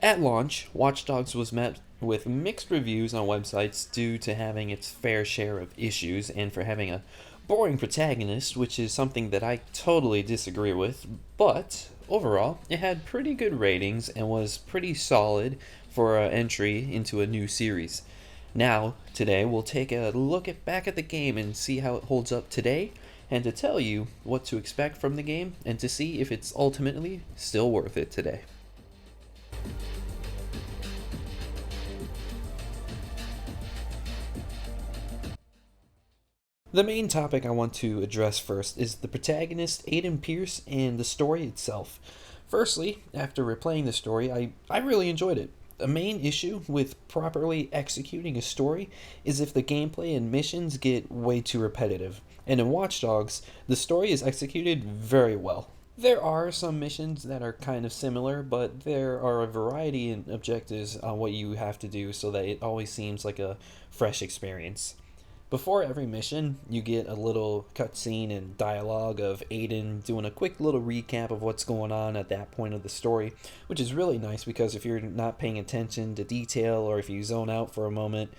At launch, Watch Dogs was met with mixed reviews on websites due to having its fair share of issues and for having a boring protagonist, which is something that I totally disagree with. But overall, it had pretty good ratings and was pretty solid for an entry into a new series. Now, today, we'll take a back at the game and see how it holds up today, and to tell you what to expect from the game and to see if it's ultimately still worth it today. The main topic I want to address first is the protagonist, Aiden Pierce, and the story itself. Firstly, after replaying the story, I really enjoyed it. A main issue with properly executing a story is if the gameplay and missions get way too repetitive. And in Watch Dogs, the story is executed very well. There are some missions that are kind of similar, but there are a variety in objectives on what you have to do so that it always seems like a fresh experience. Before every mission, you get a little cutscene and dialogue of Aiden doing a quick little recap of what's going on at that point of the story, which is really nice because if you're not paying attention to detail or if you zone out for a moment,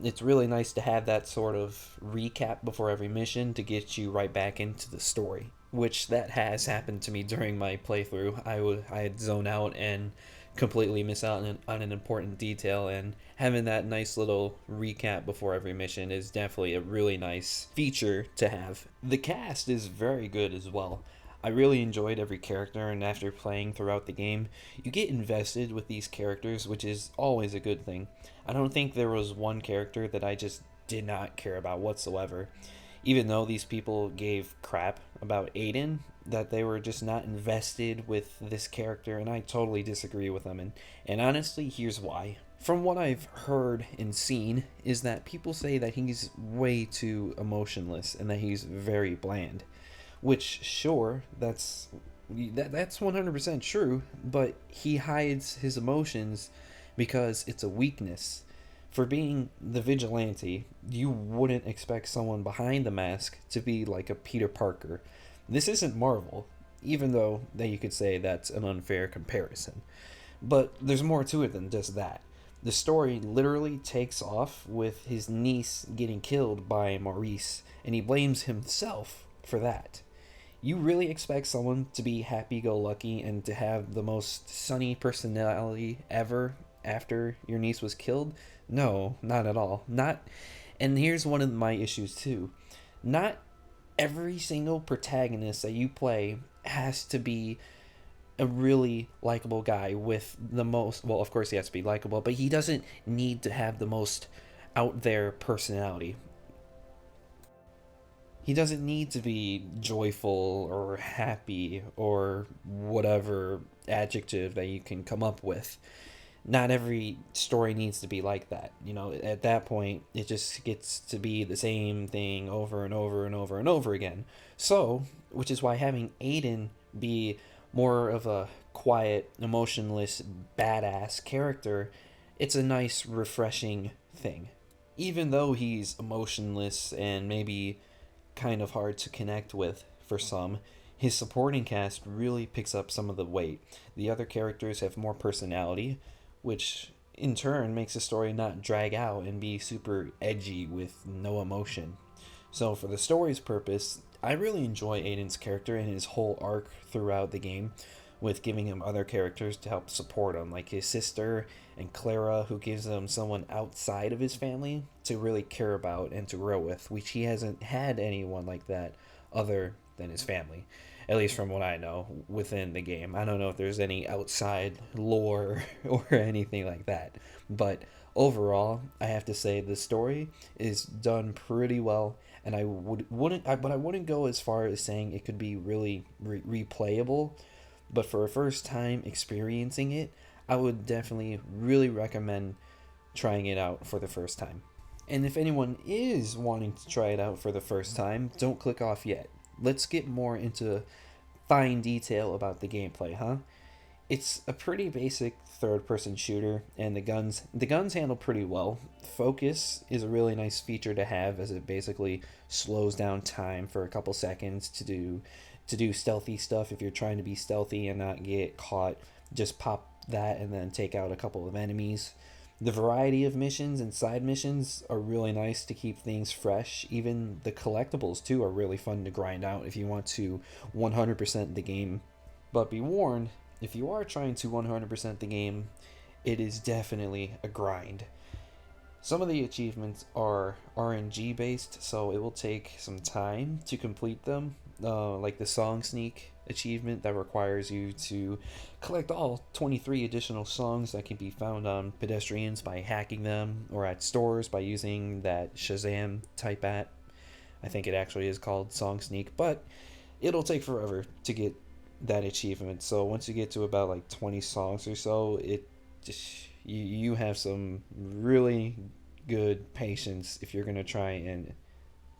it's really nice to have that sort of recap before every mission to get you right back into the story. Which that has happened to me during my playthrough. I had zone out and completely miss out on an important detail, and having that nice little recap before every mission is definitely a really nice feature to have. The cast is very good as well. I really enjoyed every character, and after playing throughout the game, you get invested with these characters, which is always a good thing. I don't think there was one character that I just did not care about whatsoever. Even though these people gave crap about Aiden, that they were just not invested with this character, and I totally disagree with them. And honestly, here's why. From what I've heard and seen, is that people say that he's way too emotionless and that he's very bland. Which, sure, that's 100% true, but he hides his emotions because it's a weakness. For being the vigilante, you wouldn't expect someone behind the mask to be like a Peter Parker. This isn't Marvel, even though that you could say that's an unfair comparison. But there's more to it than just that. The story literally takes off with his niece getting killed by Maurice, and he blames himself for that. You really expect someone to be happy go lucky and to have the most sunny personality ever after your niece was killed? No, not at all. Not and here's one of my issues too. Not every single protagonist that you play has to be a really likable guy with the most, well, of course he has to be likable, but he doesn't need to have the most out there personality. He doesn't need to be joyful or happy or whatever adjective that you can come up with. Not every story needs to be like that. You know, at that point, it just gets to be the same thing over and over and over and over again. So, which is why having Aiden be more of a quiet, emotionless, badass character, it's a nice, refreshing thing. Even though he's emotionless and maybe kind of hard to connect with for some, his supporting cast really picks up some of the weight. The other characters have more personality, which in turn makes the story not drag out and be super edgy with no emotion. So, for the story's purpose, I really enjoy Aiden's character and his whole arc throughout the game, with giving him other characters to help support him, like his sister and Clara, who gives him someone outside of his family to really care about and to grow with, which he hasn't had anyone like that other than his family. At least from what I know within the game. I don't know if there's any outside lore or anything like that. But overall, I have to say the story is done pretty well, and but I wouldn't go as far as saying it could be really replayable. But for a first time experiencing it, I would definitely really recommend trying it out for the first time. And if anyone is wanting to try it out for the first time, don't click off yet. Let's get more into fine detail about the gameplay, huh? It's a pretty basic third person shooter, and the guns handle pretty well. Focus is a really nice feature to have, as it basically slows down time for a couple seconds to do stealthy stuff if you're trying to be stealthy and not get caught just pop that and then take out a couple of enemies. The variety of missions and side missions are really nice to keep things fresh. Even the collectibles, too, are really fun to grind out if you want to 100% the game. But be warned, if you are trying to 100% the game, it is definitely a grind. Some of the achievements are RNG based, so it will take some time to complete them. Like the Song Sneak achievement that requires you to collect all 23 additional songs that can be found on pedestrians by hacking them, or at stores by using that Shazam type app. I think it actually is called Song Sneak, but it'll take forever to get that achievement. So once you get to about like 20 songs or so, it just you have some really good patience if you're going to try and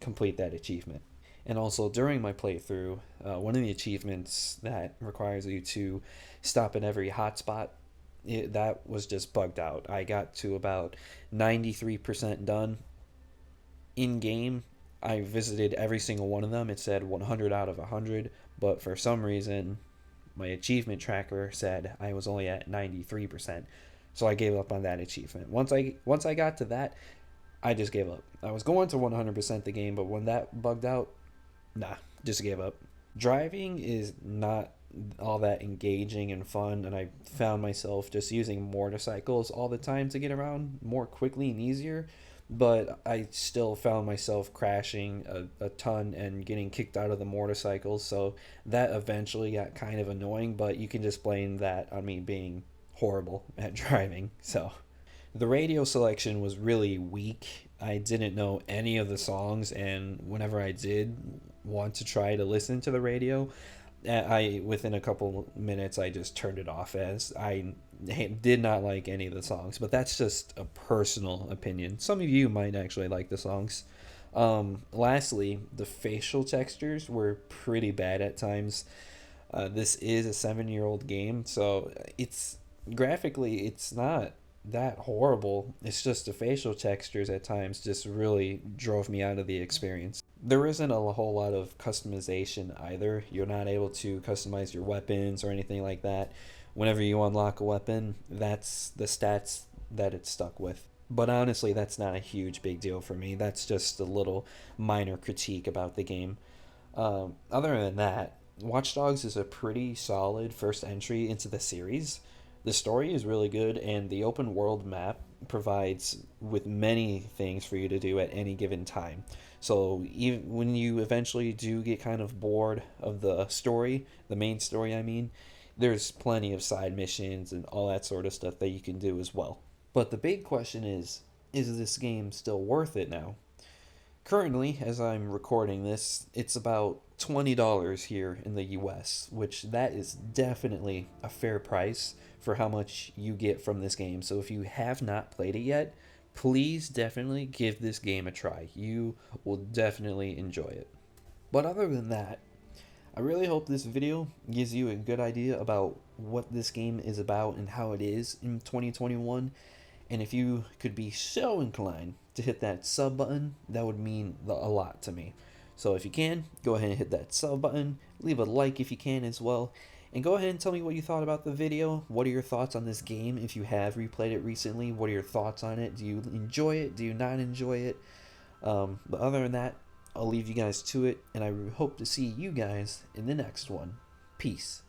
complete that achievement. And also during my playthrough, one of the achievements that requires you to stop at every hotspot, that was just bugged out. I got to about 93% done in game. I visited every single one of them. It said 100 out of 100, but for some reason, my achievement tracker said I was only at 93%. So I gave up on that achievement. Once I got to that, I just gave up. I was going to 100% the game, but when that bugged out, nah, just gave up. Driving is not all that engaging and fun, and I found myself just using motorcycles all the time to get around more quickly and easier. But I still found myself crashing a ton and getting kicked out of the motorcycles, so that eventually got kind of annoying, but you can just blame that on me being horrible at driving. So the radio selection was really weak. I didn't know any of the songs, and whenever I did want to try to listen to the radio, I within a couple minutes I just turned it off, as I did not like any of the songs. But that's just a personal opinion. Some of you might actually like the songs. Lastly, the facial textures were pretty bad at times. This is a 7-year-old game, so it's graphically it's not that horrible. It's just the facial textures at times just really drove me out of the experience. There isn't a whole lot of customization either. You're not able to customize your weapons or anything like that. Whenever you unlock a weapon, that's the stats that it's stuck with. But honestly, that's not a huge big deal for me. That's just a little minor critique about the game. Other than that, Watch Dogs is a pretty solid first entry into the series. The story is really good, and the open world map provides with many things for you to do at any given time. So even when you eventually do get kind of bored of the story, the main story I mean, there's plenty of side missions and all that sort of stuff that you can do as well. But the big question is this game still worth it now? Currently, as I'm recording this, it's about $20 here in the US, which that is definitely a fair price for how much you get from this game. So if you have not played it yet, please definitely give this game a try. You will definitely enjoy it. But other than that, I really hope this video gives you a good idea about what this game is about and how it is in 2021. And if you could be so inclined to hit that sub button, that would mean a lot to me. So if you can, go ahead and hit that sub button, leave a like if you can as well, and go ahead and tell me what you thought about the video. What are your thoughts on this game if you have replayed it recently? What are your thoughts on it? Do you enjoy it? Do you not enjoy it? But other than that, I'll leave you guys to it, and I hope to see you guys in the next one. Peace.